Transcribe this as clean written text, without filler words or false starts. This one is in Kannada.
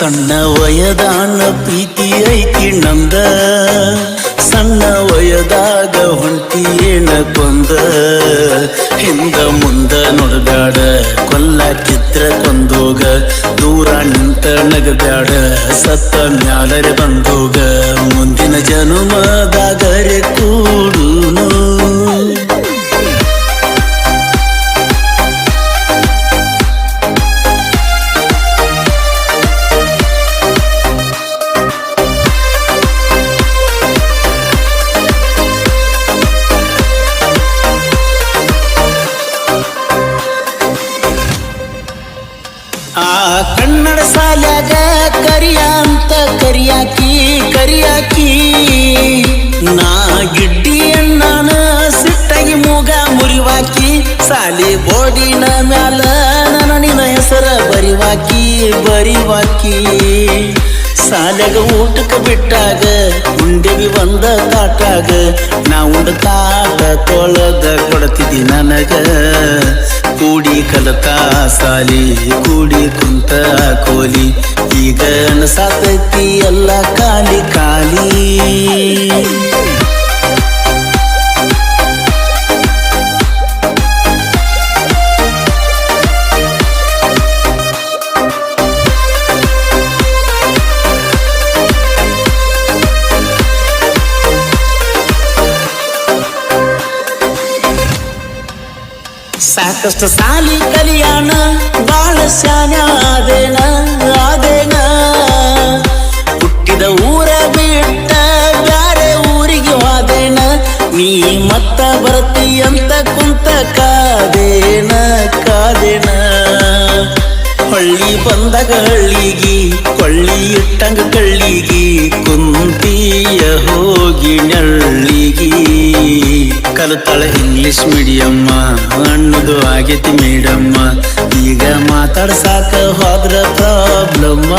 ಸಣ್ಣ ವಯದಾನ ಪ್ರೀತಿ ಐತಿ ನಂದ ಸಣ್ಣ ವಯದಾಗ ಹೊಂಟಿಯೇನ ಕೊಂದ ಹಿಂದ ಮುಂದ ನೋಡಬ್ಯಾಡ ಕೊಲ್ಲಾಕಿದ್ರ ಕೊಂದೋಗ ದೂರ ನಿಂತ ನಗಬ್ಯಾಡ ಸತ್ತ ಮ್ಯಾಲರೆ ಬಂದೋಗ ಮುಂದಿನ ಜನುಮದಾಗರೆ ಕೂಡುನು ಕನ್ನಡ ಸಾಲ್ಯಾಗ ಕರಿಯ ಅಂತ ಕರಿಯಾಕಿ ನಾ ಗಿಡ್ಡಿಯನ್ನಾನ ಸಿಟ್ಟಾಗಿ ಮೂಗ ಮುರಿವಾಕಿ ಸಾಲಿ ಬೋರ್ಡಿನ ಮ್ಯಾಲ ನನ್ನ ನಿನ್ನ ಹೆಸರ ಬರಿವಾಕಿ ಸಾಲ್ಯಾಗ ಊಟಕ್ಕೆ ಬಿಟ್ಟಾಗ ಉಂಡೆವಿ ಒಂದ ತಾಟಾಗ ನಾ ಉಂಡ ತಾಟ ತೊಳೆದ ಕೊಡ್ತಿದ್ದಿ ನನಗ ಕೂಡಿ ಕಲತ ಸಾಲಿ ಕೂಡಿ ಕುಂತ ಕೋಲಿ ಈಗ ಅನಸಾತೈತಿ ಎಲ್ಲ ಖಾಲಿ ಸಾಕಷ್ಟು ಸಾಲಿ ಕಲಿಯಾಣ ಬಾಳ ಶಾನ ಆದೇನ ಹುಟ್ಟಿದ ಊರ ಬಿಟ್ಟ ಬ್ಯಾರೆ ಊರಿಗೆ ಹೋದೇನ ನೀ ಮತ್ತ ಬರ್ತಿ ಅಂತ ಕುಂತ ಕಾದೇನ ಹೊಳ್ಳಿ ಬಂದಾಗ ಹಳ್ಳಿಗಿ ಕೊಳ್ಳಿ ಇಟ್ಟಂಗ ಕಳ್ಳಿಗಿ ಕುಂತಿಯ ಹೋಗಿ ನಳ್ಳಿಗಿ ಕಲಿತಾಳ ಇಂಗ್ಲಿಷ್ ಮೀಡಿಯಮ್ಮ ಅನ್ನೋದು ಆಗೈತಿ ಮೇಡಮ್ಮ ಈಗ ಮಾತಾಡ್ಸಾಕ ಹೋದ್ರ ಪ್ರಾಬ್ಲಮ್ಮ